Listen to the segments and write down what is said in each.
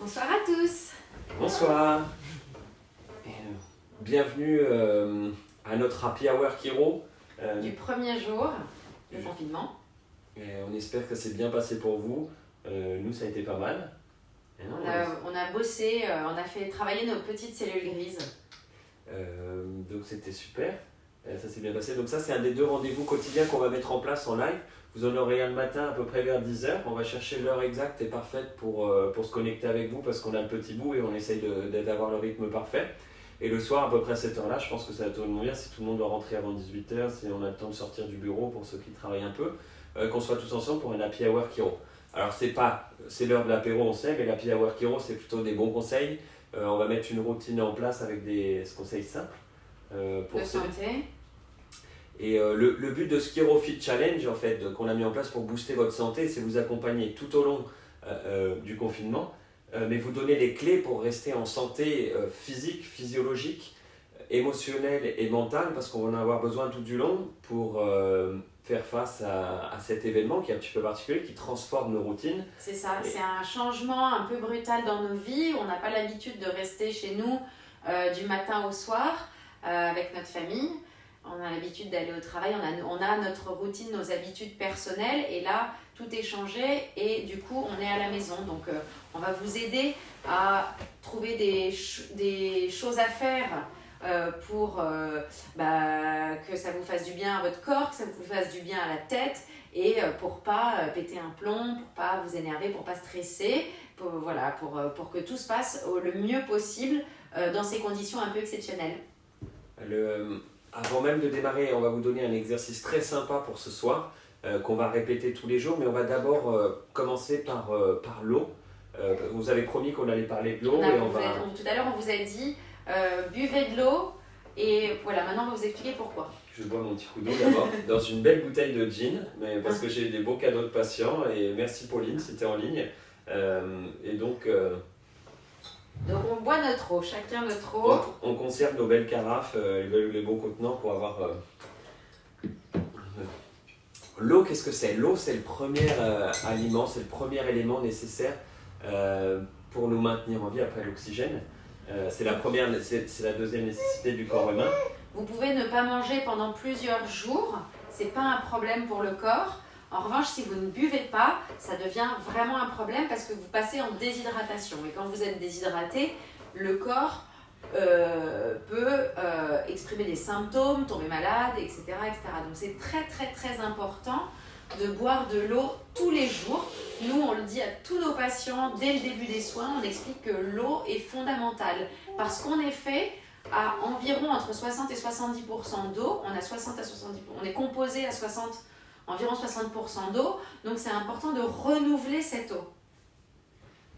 Bonsoir à tous. Bonsoir. Bienvenue à notre Happy Hour Chiro. Du premier jour de confinement. On espère que c'est bien passé pour vous. Nous, ça a été pas mal. On a bossé, on a fait travailler nos petites cellules grises. Donc c'était super. Ça s'est bien passé. Donc ça, c'est un des 2 rendez-vous quotidiens qu'on va mettre en place en live. Vous en aurez un le matin à peu près vers 10h. On va chercher l'heure exacte et parfaite pour se connecter avec vous parce qu'on a le petit bout et on essaye d'avoir le rythme parfait. Et le soir, à peu près à cette heure-là, je pense que ça va tourner bien si tout le monde doit rentrer avant 18h, si on a le temps de sortir du bureau pour ceux qui travaillent un peu, qu'on soit tous ensemble pour un Happy Hour Chiro. Alors c'est l'heure de l'apéro, on sait, mais l'Happy Hour Chiro, c'est plutôt des bons conseils. On va mettre une routine en place avec des conseils simples. Pour de santé. Et le but de ce Chiro Fit Challenge, en fait, qu'on a mis en place pour booster votre santé, c'est vous accompagner tout au long du confinement, mais vous donner les clés pour rester en santé physique, physiologique, émotionnelle et mentale, parce qu'on va en avoir besoin tout du long pour faire face à cet événement qui est un petit peu particulier, qui transforme nos routines. C'est ça, c'est un changement un peu brutal dans nos vies. On n'a pas l'habitude de rester chez nous du matin au soir avec notre famille. On a l'habitude d'aller au travail, on a notre routine, nos habitudes personnelles et là, tout est changé et du coup, on est à la maison. Donc, on va vous aider à trouver des choses à faire pour que ça vous fasse du bien à votre corps, que ça vous fasse du bien à la tête et pour pas péter un plomb, pour pas vous énerver, pour pas stresser, pour que tout se passe le mieux possible dans ces conditions un peu exceptionnelles. Avant même de démarrer, on va vous donner un exercice très sympa pour ce soir qu'on va répéter tous les jours, mais on va d'abord commencer par l'eau. Vous avez promis qu'on allait parler de l'eau. Tout à l'heure, on vous a dit buvez de l'eau et voilà, maintenant on va vous expliquer pourquoi. Je bois mon petit coup d'eau d'abord dans une belle bouteille de gin, mais parce que j'ai des beaux cadeaux de patients et merci Pauline, c'était en ligne. Et donc on boit notre eau, chacun notre eau. On conserve nos belles carafes, les beaux contenants pour avoir... L'eau, qu'est-ce que c'est? L'eau, c'est le premier aliment, c'est le premier élément nécessaire pour nous maintenir en vie après l'oxygène. C'est la deuxième nécessité du corps humain. Vous pouvez ne pas manger pendant plusieurs jours, c'est pas un problème pour le corps. En revanche, si vous ne buvez pas, ça devient vraiment un problème parce que vous passez en déshydratation. Et quand vous êtes déshydraté, le corps peut exprimer des symptômes, tomber malade, etc., etc. Donc c'est très très très important de boire de l'eau tous les jours. Nous, on le dit à tous nos patients dès le début des soins, on explique que l'eau est fondamentale parce qu'on est fait à environ entre 60 et 70% d'eau. On est composé à environ 60% d'eau, donc c'est important de renouveler cette eau.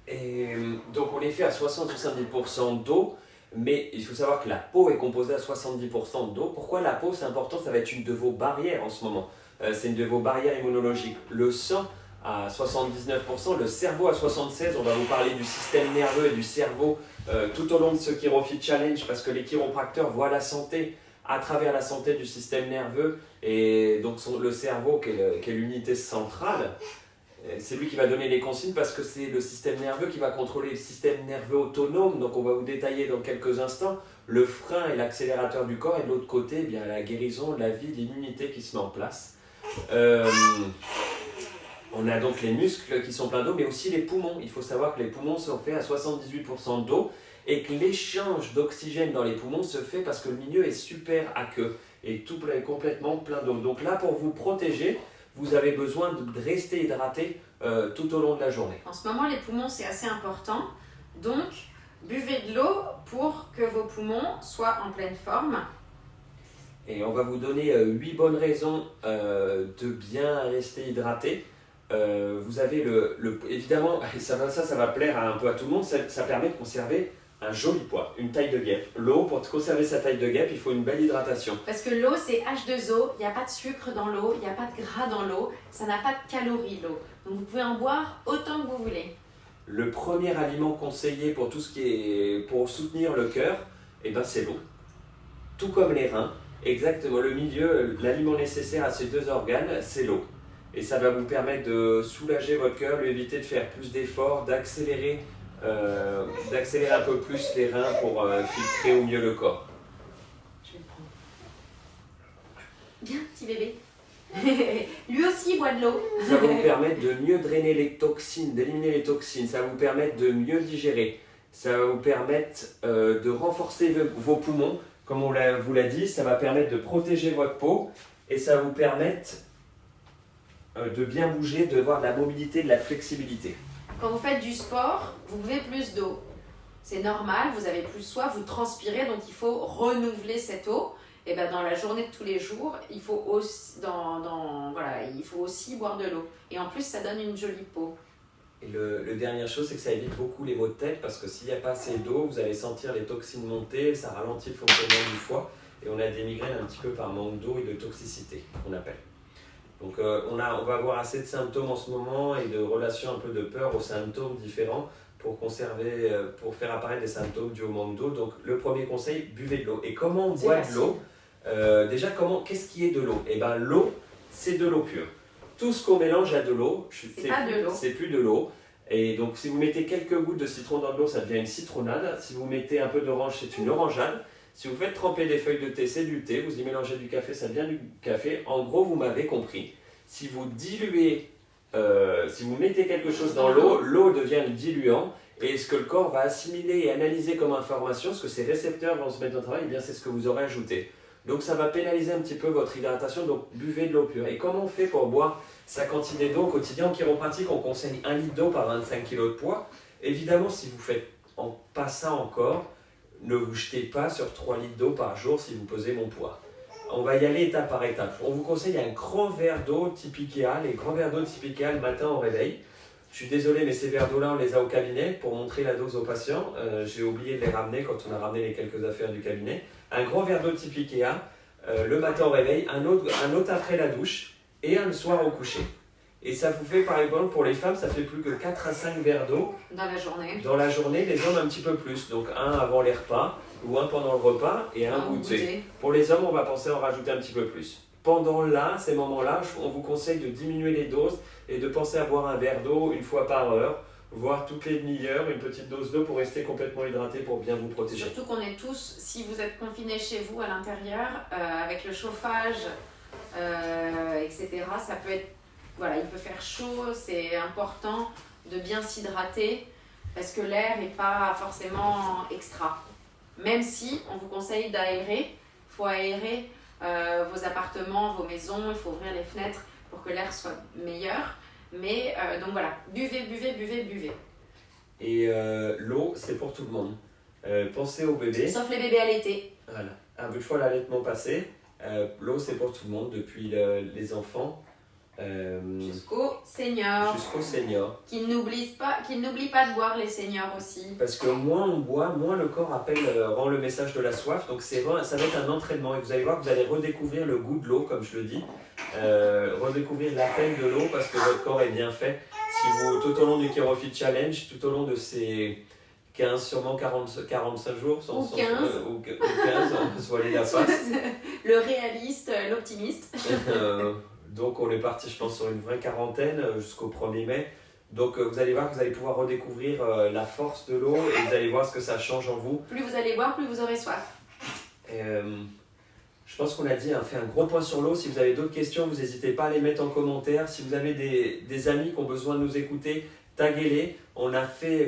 Et donc on est fait à 60-70% d'eau, mais il faut savoir que la peau est composée à 70% d'eau. Pourquoi la peau c'est important? Ça va être une de vos barrières en ce moment. C'est une de vos barrières immunologiques. Le sang à 79%, le cerveau à 76%. On va vous parler du système nerveux et du cerveau tout au long de ce Chiro Fit Challenge parce que les chiropracteurs voient la santé à travers la santé du système nerveux et donc le cerveau qui est l'unité centrale. C'est lui qui va donner les consignes parce que c'est le système nerveux qui va contrôler le système nerveux autonome. Donc on va vous détailler dans quelques instants le frein et l'accélérateur du corps et de l'autre côté, eh bien, la guérison, la vie, l'immunité qui se met en place. On a donc les muscles qui sont pleins d'eau mais aussi les poumons. Il faut savoir que les poumons sont faits à 78% d'eau et que l'échange d'oxygène dans les poumons se fait parce que le milieu est super aqueux et tout complètement plein d'eau. Donc là, pour vous protéger, vous avez besoin de rester hydraté tout au long de la journée. En ce moment, les poumons, c'est assez important. Donc, buvez de l'eau pour que vos poumons soient en pleine forme. Et on va vous donner 8 bonnes raisons de bien rester hydraté. Vous avez évidemment, ça va plaire un peu à tout le monde, ça permet de conserver un joli poids, une taille de guêpe. L'eau, pour conserver sa taille de guêpe, il faut une belle hydratation. Parce que l'eau, c'est H2O, il n'y a pas de sucre dans l'eau, il n'y a pas de gras dans l'eau, ça n'a pas de calories l'eau. Donc vous pouvez en boire autant que vous voulez. Le premier aliment conseillé pour tout ce qui est pour soutenir le cœur, c'est l'eau. Tout comme les reins, exactement le milieu, l'aliment nécessaire à ces 2 organes, c'est l'eau. Et ça va vous permettre de soulager votre cœur, lui éviter de faire plus d'efforts, d'accélérer d'accélérer un peu plus les reins pour filtrer au mieux le corps. Je vais le prendre. Bien, petit bébé. Lui aussi il boit de l'eau. Ça va vous permettre de mieux drainer les toxines, d'éliminer les toxines. Ça va vous permettre de mieux digérer. Ça va vous permettre de renforcer vos poumons. Comme on vous l'a dit, ça va permettre de protéger votre peau. Et ça va vous permettre de bien bouger, de voir de la mobilité, de la flexibilité. Quand vous faites du sport, vous buvez plus d'eau. C'est normal, vous avez plus soif, vous transpirez, donc il faut renouveler cette eau. Et ben dans la journée de tous les jours, il faut aussi, il faut aussi boire de l'eau. Et en plus, ça donne une jolie peau. Et le dernière chose, c'est que ça évite beaucoup les maux de tête parce que s'il n'y a pas assez d'eau, vous allez sentir les toxines monter, ça ralentit le fonctionnement du foie et on a des migraines un petit peu par manque d'eau et de toxicité, qu'on appelle. Donc on va avoir assez de symptômes en ce moment et de relations un peu de peur aux symptômes différents pour faire apparaître des symptômes dus au manque d'eau. Donc le premier conseil, buvez de l'eau. Et comment on boit de l'eau ? Déjà, qu'est-ce qui est de l'eau ? Eh bien l'eau, c'est de l'eau pure. Tout ce qu'on mélange à de l'eau, c'est plus de l'eau. Et donc si vous mettez quelques gouttes de citron dans de l'eau, ça devient une citronnade. Si vous mettez un peu d'orange, c'est une orangeade. Si vous faites tremper des feuilles de thé, c'est du thé. Vous y mélangez du café, ça devient du café. En gros, vous m'avez compris. Si vous diluez, si vous mettez quelque chose dans l'eau, l'eau devient le diluant. Et ce que le corps va assimiler et analyser comme information, ce que ses récepteurs vont se mettre en travail, eh bien c'est ce que vous aurez ajouté. Donc ça va pénaliser un petit peu votre hydratation, donc buvez de l'eau pure. Et comment on fait pour boire sa quantité d'eau au quotidien ? En chiropratique, on conseille 1 litre d'eau par 25 kg de poids. Évidemment, si vous faites pas ça encore, ne vous jetez pas sur 3 litres d'eau par jour si vous pesez mon poids. On va y aller étape par étape. On vous conseille un grand verre d'eau type Ikea, les grands verres d'eau type Ikea le matin au réveil. Je suis désolé, mais ces verres d'eau-là, on les a au cabinet pour montrer la dose aux patients. J'ai oublié de les ramener quand on a ramené les quelques affaires du cabinet. Un grand verre d'eau type Ikea, le matin au réveil, un autre après la douche et un le soir au coucher. Et ça vous fait, par exemple, pour les femmes, ça fait plus que 4 à 5 verres d'eau. Dans la journée. Dans la journée, les hommes un petit peu plus. Donc un avant les repas, ou un pendant le repas, et un goûter. Pour les hommes, on va penser en rajouter un petit peu plus. Pendant ces moments-là, on vous conseille de diminuer les doses et de penser à boire un verre d'eau une fois par heure, voire toutes les demi-heures, une petite dose d'eau pour rester complètement hydraté, pour bien vous protéger. Surtout qu'on est tous, si vous êtes confinés chez vous à l'intérieur, avec le chauffage, etc., ça peut être, il peut faire chaud, c'est important de bien s'hydrater parce que l'air n'est pas forcément extra. Même si on vous conseille d'aérer, il faut aérer vos appartements, vos maisons, il faut ouvrir les fenêtres pour que l'air soit meilleur. Mais donc voilà, buvez. Et l'eau, c'est pour tout le monde. Pensez aux bébés. Sauf les bébés allaités. Voilà. Une fois l'allaitement passé, l'eau, c'est pour tout le monde, depuis les enfants. Jusqu'aux seniors. Qu'ils n'oublient pas de boire, les seniors aussi. Parce que moins on boit, moins le corps rend le message de la soif. Donc ça va être un entraînement. Et vous allez voir que vous allez redécouvrir le goût de l'eau, comme je le dis. Redécouvrir la peine de l'eau parce que votre corps est bien fait. Si vous, tout au long du Chirofit Challenge, tout au long de ces 15, sûrement 45 jours, ou 15, ou 15 on se voiler la face. Le réaliste, l'optimiste. Donc on est parti, je pense, sur une vraie quarantaine jusqu'au 1er mai. Donc vous allez voir que vous allez pouvoir redécouvrir la force de l'eau et vous allez voir ce que ça change en vous. Plus vous allez boire, plus vous aurez soif. Je pense qu'on a fait un gros point sur l'eau. Si vous avez d'autres questions, vous n'hésitez pas à les mettre en commentaire. Si vous avez des amis qui ont besoin de nous écouter, taguez-les. On a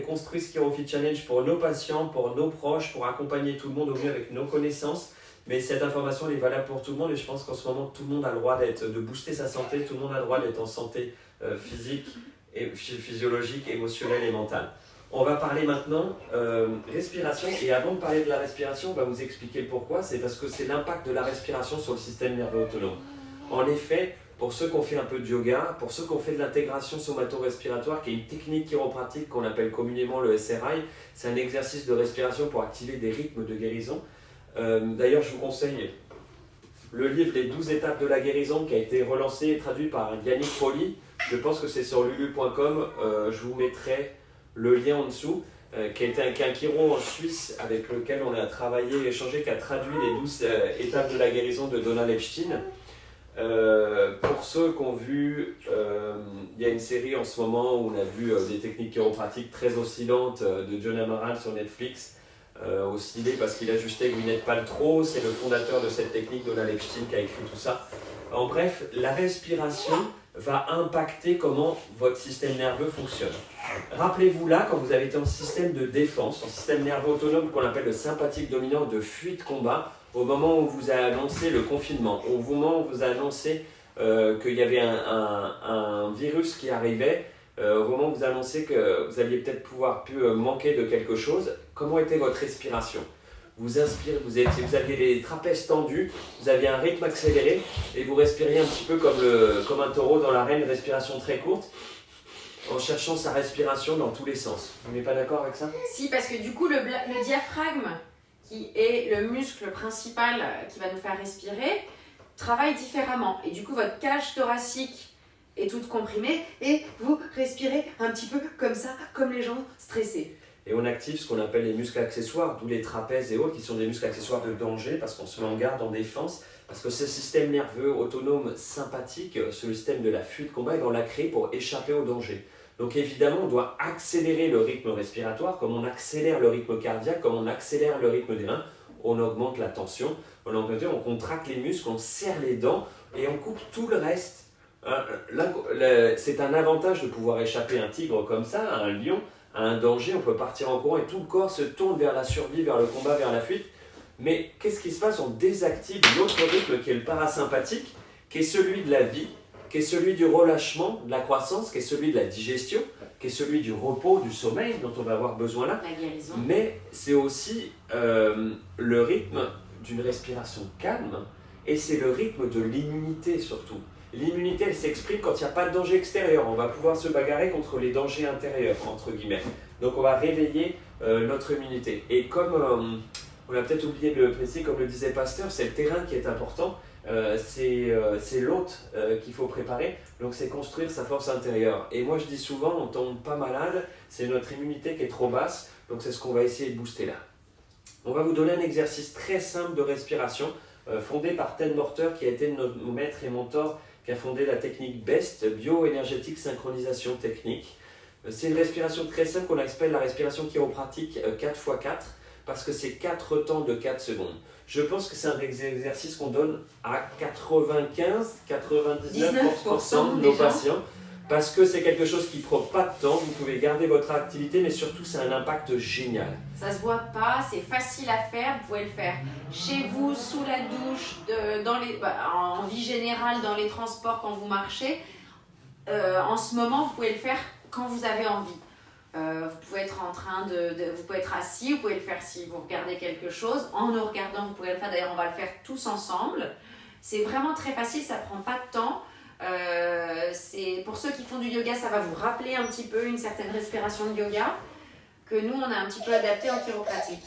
construit ce Chirofit Challenge pour nos patients, pour nos proches, pour accompagner tout le monde au mieux avec nos connaissances. Mais cette information elle est valable pour tout le monde et je pense qu'en ce moment, tout le monde a le droit de booster sa santé, tout le monde a le droit d'être en santé physique, et physiologique, émotionnelle et mentale. On va parler maintenant respiration et avant de parler de la respiration, on va vous expliquer le pourquoi. C'est parce que c'est l'impact de la respiration sur le système nerveux autonome. En effet, pour ceux qui ont fait un peu de yoga, pour ceux qui ont fait de l'intégration somato-respiratoire, qui est une technique chiropratique qu'on appelle communément le SRI, c'est un exercice de respiration pour activer des rythmes de guérison. D'ailleurs, je vous conseille le livre Les 12 étapes de la guérison qui a été relancé et traduit par Yannick Folly. Je pense que c'est sur lulu.com. Je vous mettrai le lien en dessous. Qui est un chiro en Suisse avec lequel on a travaillé et échangé, qui a traduit les 12 étapes de la guérison de Donald Epstein. Pour ceux qui ont vu, il y a une série en ce moment où on a vu des techniques chiropratiques très oscillantes de John Amaral sur Netflix. Osciller parce qu'il ajustait Gwyneth Paltrow, c'est le fondateur de cette technique, Donald Epstein, qui a écrit tout ça. En bref, la respiration va impacter comment votre système nerveux fonctionne. Rappelez-vous là, quand vous avez été en système de défense, en système nerveux autonome qu'on appelle le sympathique dominant de fuite-combat, au moment où vous a annoncé le confinement, au moment où vous a annoncé qu'il y avait un virus qui arrivait, au moment où vous annoncez que vous alliez peut-être pouvoir manquer de quelque chose, comment était votre respiration? Vous inspirez, vous aviez les trapèzes tendus, vous aviez un rythme accéléré et vous respiriez un petit peu comme un taureau dans l'arène, une respiration très courte, en cherchant sa respiration dans tous les sens. Vous n'êtes pas d'accord avec ça? Si, parce que du coup, le diaphragme, qui est le muscle principal qui va nous faire respirer, travaille différemment. Et du coup, votre cage thoracique est toute comprimée et vous respirez un petit peu comme ça, comme les gens stressés. Et on active ce qu'on appelle les muscles accessoires, d'où les trapèzes et autres, qui sont des muscles accessoires de danger, parce qu'on se met en garde, en défense, parce que ce système nerveux autonome sympathique, ce système de la fuite-combat, on l'a créé pour échapper au danger. Donc évidemment, on doit accélérer le rythme respiratoire, comme on accélère le rythme cardiaque, comme on accélère le rythme des reins, on augmente la tension, on contracte les muscles, on serre les dents, et on coupe tout le reste. C'est un avantage de pouvoir échapper à un tigre comme ça, à un lion, à un danger, on peut partir en courant et tout le corps se tourne vers la survie, vers le combat, vers la fuite. Mais qu'est-ce qui se passe? On désactive l'autre rythme qui est le parasympathique, qui est celui de la vie, qui est celui du relâchement, de la croissance, qui est celui de la digestion, qui est celui du repos, du sommeil dont on va avoir besoin là. La guérison. Mais c'est aussi le rythme d'une respiration calme et c'est le rythme de l'immunité surtout. L'immunité, elle s'exprime quand il n'y a pas de danger extérieur. On va pouvoir se bagarrer contre les dangers intérieurs, entre guillemets. Donc on va réveiller notre immunité. Et comme on a peut-être oublié de le préciser, comme le disait Pasteur, c'est le terrain qui est important. C'est l'hôte qu'il faut préparer. Donc c'est construire sa force intérieure. Et moi je dis souvent, on ne tombe pas malade, c'est notre immunité qui est trop basse. Donc c'est ce qu'on va essayer de booster là. On va vous donner un exercice très simple de respiration fondé par Ted Morter qui a été notre maître et mentor, qui a fondé la technique BEST, bioénergétique synchronisation technique. C'est une respiration très simple qu'on appelle la respiration chiropratique 4x4 parce que c'est 4 temps de 4 secondes. Je pense que c'est un exercice qu'on donne à 95-99% de nos patients parce que c'est quelque chose qui ne prend pas de temps, vous pouvez garder votre activité, mais surtout c'est un impact génial. Ça se voit pas, c'est facile à faire, vous pouvez le faire chez vous, sous la douche, en vie générale, dans les transports, quand vous marchez. En ce moment, vous pouvez le faire quand vous avez envie. Vous pouvez être vous pouvez être assis, vous pouvez le faire si vous regardez quelque chose. En nous regardant, vous pouvez le faire. D'ailleurs, on va le faire tous ensemble. C'est vraiment très facile, ça prend pas de temps. Pour ceux qui font du yoga, ça va vous rappeler un petit peu une certaine respiration de yoga que nous, on a un petit peu adapté en chiropratique.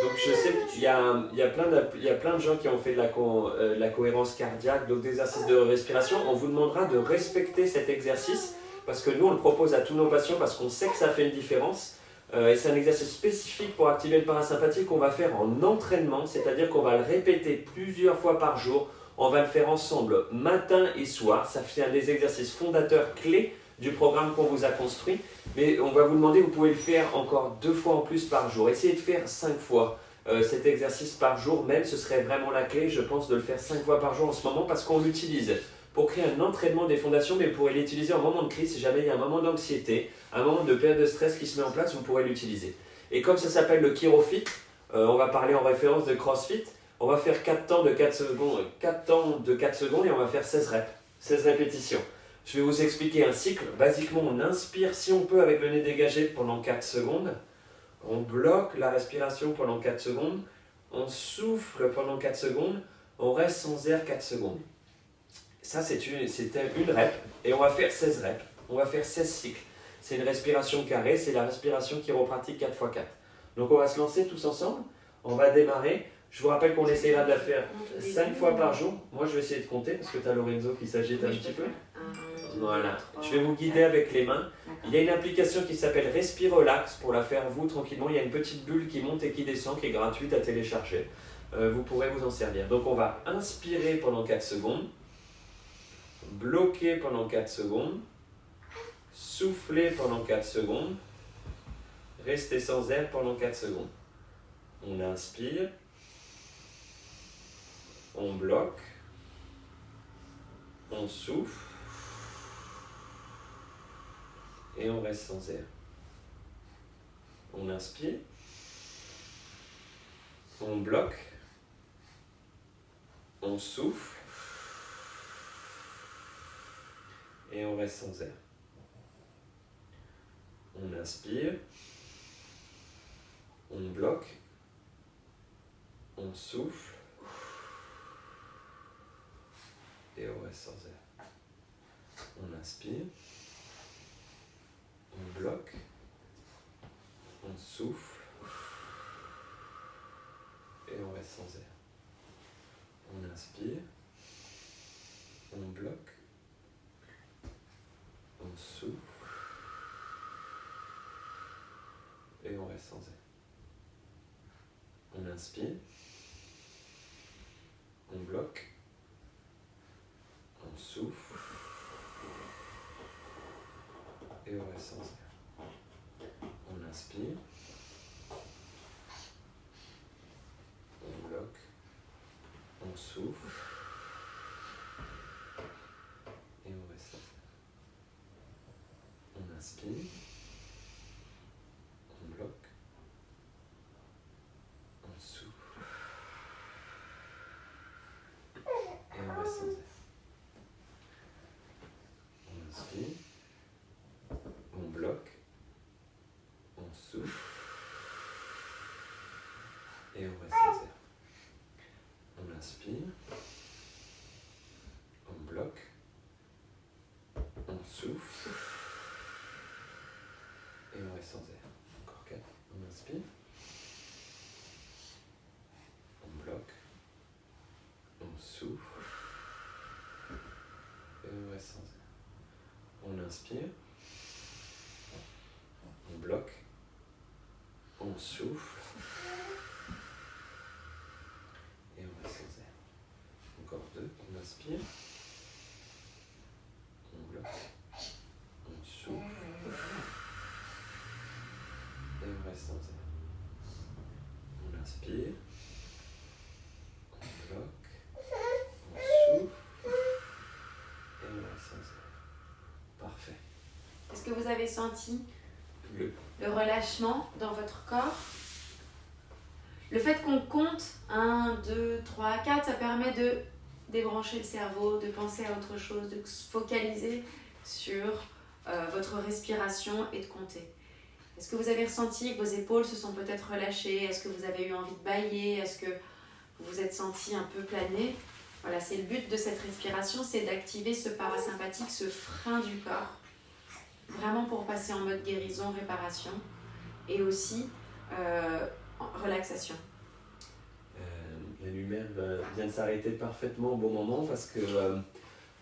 Donc je sais qu'il y a plein de gens qui ont fait de la cohérence cardiaque, donc des exercices de respiration. On vous demandera de respecter cet exercice parce que nous, on le propose à tous nos patients parce qu'on sait que ça fait une différence. Et c'est un exercice spécifique pour activer le parasympathique qu'on va faire en entraînement, c'est-à-dire qu'on va le répéter plusieurs fois par jour. On va le faire ensemble matin et soir. Ça fait un des exercices fondateurs clés du programme qu'on vous a construit. Mais on va vous demander, vous pouvez le faire encore 2 fois en plus par jour. Essayez de faire 5 fois cet exercice par jour. Même, ce serait vraiment la clé, je pense, de le faire 5 fois par jour en ce moment parce qu'on l'utilise pour créer un entraînement des fondations, mais vous pourrez l'utiliser en moment de crise. Si jamais il y a un moment d'anxiété, un moment de période de stress qui se met en place, vous pourrez l'utiliser. Et comme ça s'appelle le ChiroFit, on va parler en référence de CrossFit. On va faire 4 temps de 4 secondes et on va faire 16 reps, 16 répétitions. Je vais vous expliquer un cycle. Basiquement, on inspire si on peut avec le nez dégagé pendant 4 secondes. On bloque la respiration pendant 4 secondes. On souffle pendant 4 secondes. On reste sans air 4 secondes. Ça, c'était une rep. Et on va faire 16 reps. On va faire 16 cycles. C'est une respiration carrée. C'est la respiration chiropratique 4x4. Donc, on va se lancer tous ensemble. On va démarrer. Je vous rappelle qu'on essaiera de la faire 5 fois par jour. Moi, je vais essayer de compter parce que tu as Lorenzo qui s'agite un petit peu. Voilà. Je vais vous guider avec les mains. Il y a une application qui s'appelle Respire Relax pour la faire vous tranquillement. Il y a une petite bulle qui monte et qui descend qui est gratuite à télécharger. vous pourrez vous en servir. Donc on va inspirer pendant 4 secondes, bloquer pendant 4 secondes, souffler pendant 4 secondes, rester sans air pendant 4 secondes. On inspire, on bloque, on souffle et on reste sans air. On inspire, on bloque, on souffle et on reste sans air. On inspire, on bloque, on souffle et on reste sans air. On inspire, on bloque, on souffle et on reste sans air. On inspire, on bloque, on souffle et on reste sans air. On inspire, on bloque, on souffle et on reste sans air. On inspire, on bloque, on souffle et on reste sans air. On inspire, on bloque, on souffle et on reste sans air. On inspire, on bloque, on souffle et on reste sans air. On inspire, on bloque, on souffle et on reste sans air. Encore 4. On inspire, on bloque, on souffle et on reste sans air. On inspire, on bloque, on souffle et on reste sans air. Encore 2. On inspire, on bloque, on souffle et on reste sans air. On inspire, on bloque, on souffle et on reste sans air. Parfait. Est-ce que vous avez senti Le relâchement dans votre corps? Le fait qu'on compte 1, 2, 3, 4, ça permet de débrancher le cerveau, de penser à autre chose, de se focaliser sur votre respiration et de compter. Est-ce que vous avez ressenti que vos épaules se sont peut-être relâchées? Est-ce que vous avez eu envie de bâiller? Est-ce que vous vous êtes senti un peu planer? Voilà, c'est le but de cette respiration, c'est d'activer ce parasympathique, ce frein du corps, vraiment pour passer en mode guérison, réparation et aussi relaxation. La lumière vient de s'arrêter parfaitement au bon moment parce que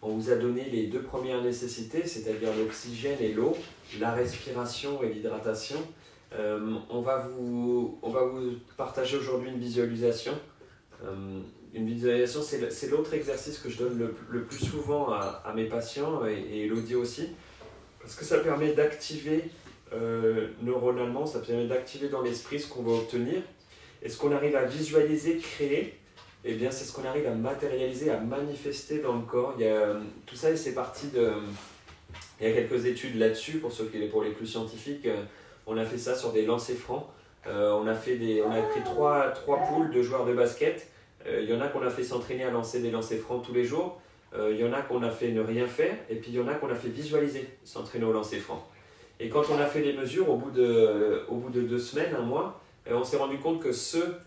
on vous a donné les 2 premières nécessités, c'est-à-dire l'oxygène et l'eau, la respiration et l'hydratation. On va vous partager aujourd'hui une visualisation. Une visualisation, c'est l'autre exercice que je donne le plus souvent à mes patients et Elodie aussi, parce que ça permet d'activer neuronalement, ça permet d'activer dans l'esprit ce qu'on va obtenir. Et ce qu'on arrive à visualiser, créer, eh bien c'est ce qu'on arrive à matérialiser, à manifester dans le corps. Tout ça, c'est parti de... Il y a quelques études là-dessus, pour les plus scientifiques. On a fait ça sur des lancers francs. On a pris trois poules de joueurs de basket. Il y en a qu'on a fait s'entraîner à lancer des lancers francs tous les jours. Il y en a qu'on a fait ne rien faire. Et puis il y en a qu'on a fait visualiser, s'entraîner au lancer franc. Et quand on a fait les mesures, au bout de 2 semaines, 1 mois, on s'est rendu compte que ceux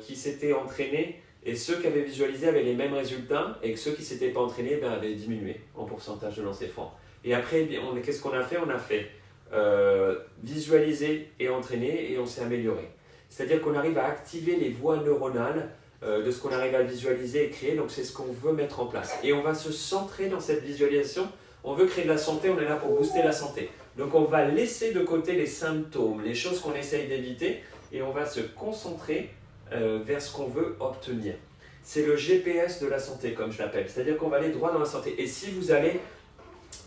qui s'étaient entraînés et ceux qui avaient visualisé avaient les mêmes résultats et que ceux qui ne s'étaient pas entraînés avaient diminué en pourcentage de lancers francs. Et après, qu'est-ce qu'on a fait? On a fait visualiser et entraîner et on s'est amélioré. C'est-à-dire qu'on arrive à activer les voies neuronales de ce qu'on arrive à visualiser et créer. Donc c'est ce qu'on veut mettre en place. Et on va se centrer dans cette visualisation. On veut créer de la santé, on est là pour booster la santé. Donc on va laisser de côté les symptômes, les choses qu'on essaye d'éviter et on va se concentrer vers ce qu'on veut obtenir. C'est le GPS de la santé, comme je l'appelle. C'est-à-dire qu'on va aller droit dans la santé. Et si vous allez,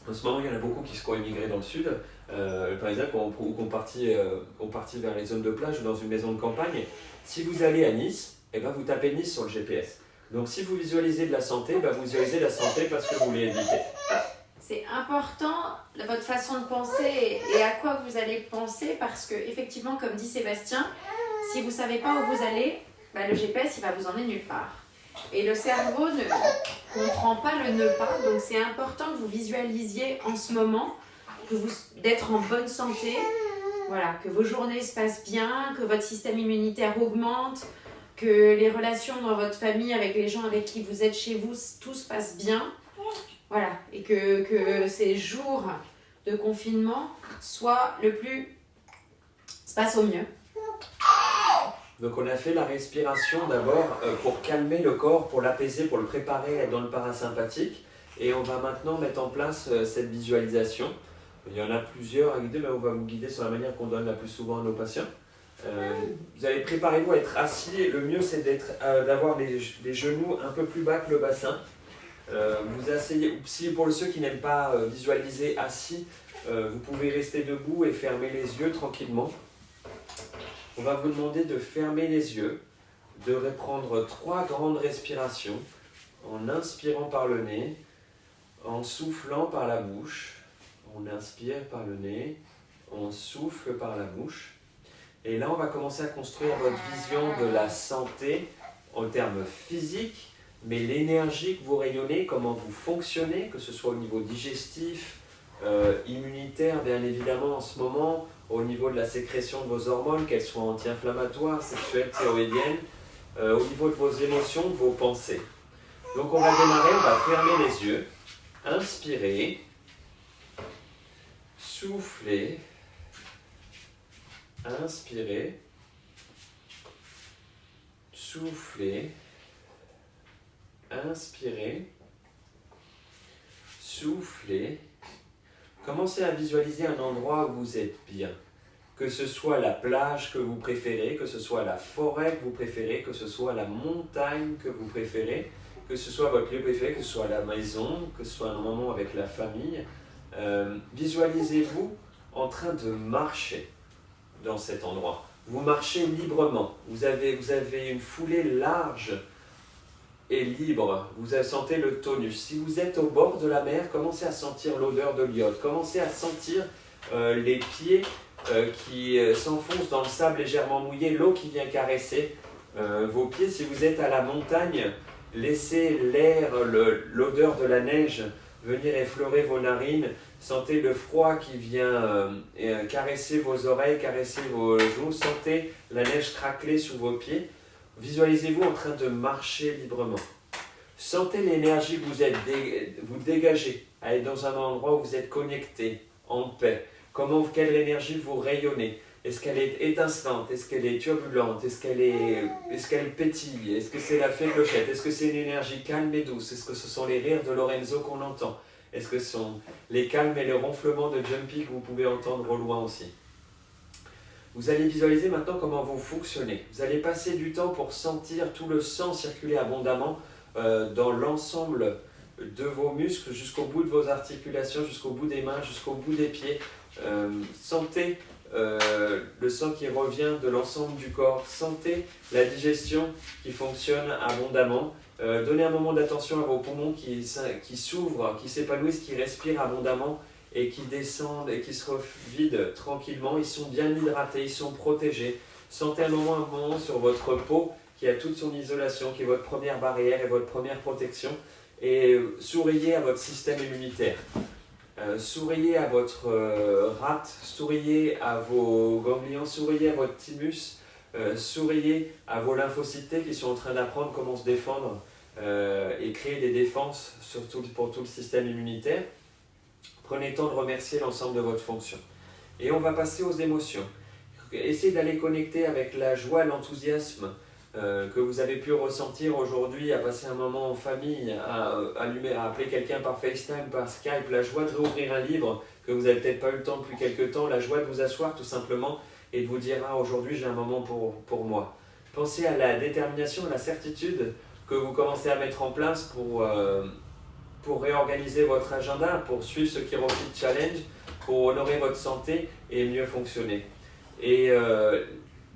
en ce moment, il y en a beaucoup qui sont émigrés dans le sud, par exemple, ou qu'on partit vers les zones de plage ou dans une maison de campagne. Si vous allez à Nice, eh ben, vous tapez Nice sur le GPS. Donc si vous visualisez de la santé, ben, vous visualisez la santé parce que vous voulez éviter. C'est important, votre façon de penser et à quoi vous allez penser, parce que effectivement, comme dit Sébastien, si vous ne savez pas où vous allez, bah, le GPS il va vous emmener nulle part. Et le cerveau ne comprend pas le ne pas, donc c'est important que vous visualisiez en ce moment d'être en bonne santé, voilà, que vos journées se passent bien, que votre système immunitaire augmente, que les relations dans votre famille avec les gens avec qui vous êtes chez vous, tout se passe bien. Voilà, et que ces jours de confinement soient se passent au mieux. Donc on a fait la respiration d'abord pour calmer le corps, pour l'apaiser, pour le préparer à être dans le parasympathique. Et on va maintenant mettre en place cette visualisation. Il y en a plusieurs à guider, mais on va vous guider sur la manière qu'on donne la plus souvent à nos patients. Vous allez préparez-vous à être assis. Le mieux c'est d'avoir les genoux un peu plus bas que le bassin. Vous asseyez, si pour ceux qui n'aiment pas visualiser assis, vous pouvez rester debout et fermer les yeux tranquillement. On va vous demander de fermer les yeux, de reprendre 3 grandes respirations en inspirant par le nez, en soufflant par la bouche. On inspire par le nez, on souffle par la bouche. Et là, on va commencer à construire votre vision de la santé en termes physiques, mais l'énergie que vous rayonnez, comment vous fonctionnez, que ce soit au niveau digestif, immunitaire bien évidemment en ce moment, au niveau de la sécrétion de vos hormones, qu'elles soient anti-inflammatoires, sexuelles, thyroïdiennes, au niveau de vos émotions, de vos pensées. Donc on va démarrer, on va fermer les yeux, inspirer, souffler, inspirer, souffler, inspirez, soufflez. Commencez à visualiser un endroit où vous êtes bien. Que ce soit la plage que vous préférez, que ce soit la forêt que vous préférez, que ce soit la montagne que vous préférez, que ce soit votre lieu préféré, que ce soit la maison, que ce soit un moment avec la famille. Visualisez-vous en train de marcher dans cet endroit. Vous marchez librement. Vous avez une foulée large et libre, vous sentez le tonus. Si vous êtes au bord de la mer, commencez à sentir l'odeur de l'iode, commencez à sentir les pieds qui s'enfoncent dans le sable légèrement mouillé, l'eau qui vient caresser vos pieds. Si vous êtes à la montagne, laissez l'air, l'odeur de la neige venir effleurer vos narines, sentez le froid qui vient caresser vos oreilles, caresser vos joues, sentez la neige craqueler sous vos pieds. Visualisez-vous en train de marcher librement. Sentez l'énergie que vous dégagez, à être dans un endroit où vous êtes connecté, en paix. Quelle énergie vous rayonnez? Est-ce qu'elle est étincelante? Est-ce qu'elle est turbulente? Est-ce qu'elle pétille? Est-ce que c'est la fée clochette? Est-ce que c'est une énergie calme et douce? Est-ce que ce sont les rires de Lorenzo qu'on entend? Est-ce que ce sont les calmes et les ronflements de Jumpy que vous pouvez entendre au loin aussi? Vous allez visualiser maintenant comment vous fonctionnez. Vous allez passer du temps pour sentir tout le sang circuler abondamment dans l'ensemble de vos muscles, jusqu'au bout de vos articulations, jusqu'au bout des mains, jusqu'au bout des pieds. Sentez le sang qui revient de l'ensemble du corps. Sentez la digestion qui fonctionne abondamment. Donnez un moment d'attention à vos poumons qui s'ouvrent, qui s'épanouissent, qui respirent abondamment et qui descendent et qui se vident tranquillement. Ils sont bien hydratés, ils sont protégés. Sentez un moment sur votre peau qui a toute son isolation, qui est votre première barrière et votre première protection. Et souriez à votre système immunitaire. Souriez à votre rate, souriez à vos ganglions, souriez à votre thymus, souriez à vos lymphocytes qui sont en train d'apprendre comment se défendre et créer des défenses pour tout le système immunitaire. Prenez le temps de remercier l'ensemble de votre fonction. Et on va passer aux émotions. Essayez d'aller connecter avec la joie, l'enthousiasme que vous avez pu ressentir aujourd'hui, à passer un moment en famille, à appeler quelqu'un par FaceTime, par Skype, la joie de réouvrir un livre que vous n'avez peut-être pas eu le temps depuis quelques temps, la joie de vous asseoir tout simplement et de vous dire « Ah, aujourd'hui j'ai un moment pour moi ». Pensez à la détermination, à la certitude que vous commencez à mettre en place pour réorganiser votre agenda, pour suivre ce Chirofit Challenge, pour honorer votre santé et mieux fonctionner. Et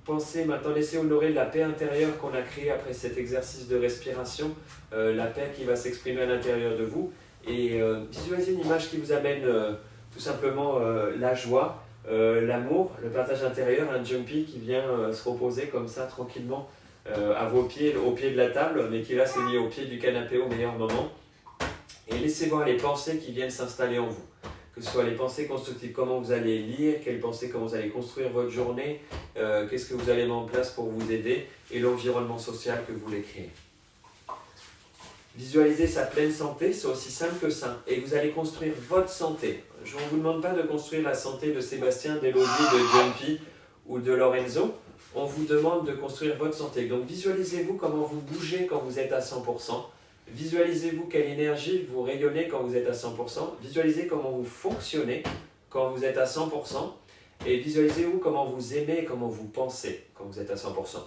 pensez maintenant, laissez honorer la paix intérieure qu'on a créée après cet exercice de respiration, la paix qui va s'exprimer à l'intérieur de vous. Et visualisez une image qui vous amène tout simplement la joie, l'amour, le partage intérieur, un jumpy qui vient se reposer comme ça tranquillement à vos pieds, au pied de la table, mais qui là s'est mis au pied du canapé au meilleur moment. Et laissez voir les pensées qui viennent s'installer en vous. Que ce soit les pensées constructives, comment vous allez lire, quelles pensées, comment vous allez construire votre journée, qu'est-ce que vous allez mettre en place pour vous aider, et l'environnement social que vous voulez créer. Visualiser sa pleine santé, c'est aussi simple que ça. Et vous allez construire votre santé. Je ne vous demande pas de construire la santé de Sébastien, d'Elodie, de Jumpy ou de Lorenzo. On vous demande de construire votre santé. Donc visualisez-vous comment vous bougez quand vous êtes à 100%. Visualisez-vous quelle énergie vous rayonnez quand vous êtes à 100%. Visualisez comment vous fonctionnez quand vous êtes à 100%. Et visualisez-vous comment vous aimez et comment vous pensez quand vous êtes à 100%.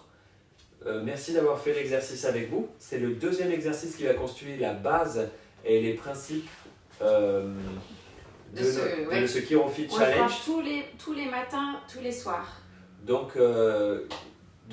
Merci d'avoir fait l'exercice avec vous. C'est le deuxième exercice qui va constituer la base et les principes de ce Chirofit On le Challenge. fera tous les matins, tous les soirs. Donc 2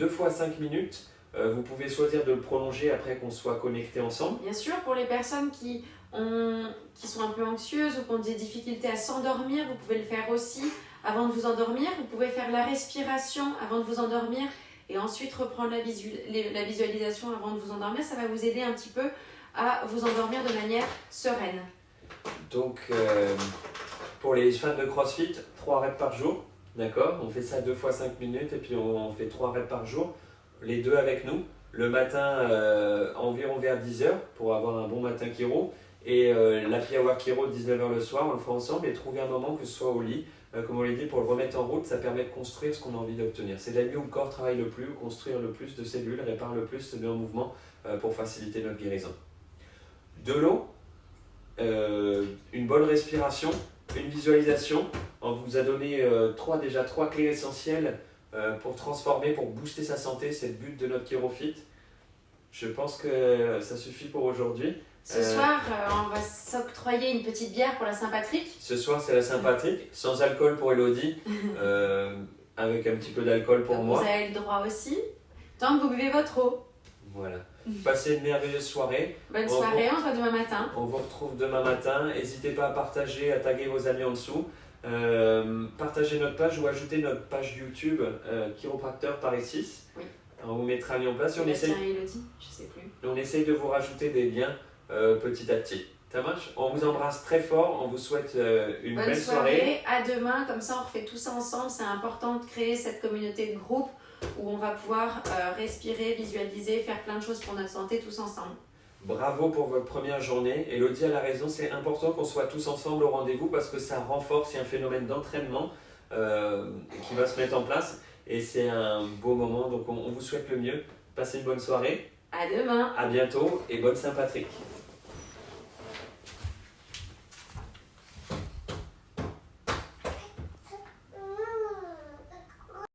fois 5 minutes. Vous pouvez choisir de le prolonger après qu'on soit connectés ensemble. Bien sûr, pour les personnes qui sont un peu anxieuses ou qui ont des difficultés à s'endormir, vous pouvez le faire aussi avant de vous endormir. Vous pouvez faire la respiration avant de vous endormir et ensuite reprendre la visualisation avant de vous endormir. Ça va vous aider un petit peu à vous endormir de manière sereine. Donc, pour les fans de CrossFit, 3 reps par jour. D'accord? On fait ça 2 fois 5 minutes et puis on fait 3 reps par jour. Les deux avec nous. Le matin, environ vers 10h pour avoir un bon matin chiro. Et l'happy hour chiro, 19h le soir, on le fera ensemble et trouver un moment que ce soit au lit. Comme on l'a dit, pour le remettre en route, ça permet de construire ce qu'on a envie d'obtenir. C'est la nuit où le corps travaille le plus, construire le plus de cellules, répare le plus, se met en mouvement pour faciliter notre guérison. De l'eau, une bonne respiration, une visualisation. On vous a donné déjà trois clés essentielles pour transformer, pour booster sa santé. C'est le but de notre Chirofit. Je pense que ça suffit pour aujourd'hui. Ce soir, on va s'octroyer une petite bière pour la Saint-Patrick. Ce soir, c'est la Saint-Patrick, sans alcool pour Elodie, avec un petit peu d'alcool pour moi. Vous avez le droit aussi, tant que vous buvez votre eau. Voilà. Passez une merveilleuse soirée. Bonne soirée, on se voit demain matin. On vous retrouve demain matin. N'hésitez pas à partager, à taguer vos amis en dessous. Partagez notre page ou ajoutez notre page YouTube Chiropracteur Paris 6. Oui. On vous mettra un lien en place. On essaye de vous rajouter des liens petit à petit. Ça marche? On vous embrasse très fort. On vous souhaite une belle soirée. À demain. Comme ça, on refait tout ça ensemble. C'est important de créer cette communauté de groupe où on va pouvoir respirer, visualiser, faire plein de choses pour notre santé tous ensemble. Bravo pour votre première journée. Elodie a la raison, c'est important qu'on soit tous ensemble au rendez-vous parce que ça renforce, il y a un phénomène d'entraînement qui va se mettre en place et c'est un beau moment. Donc on vous souhaite le mieux. Passez une bonne soirée. À demain. À bientôt et bonne Saint-Patrick.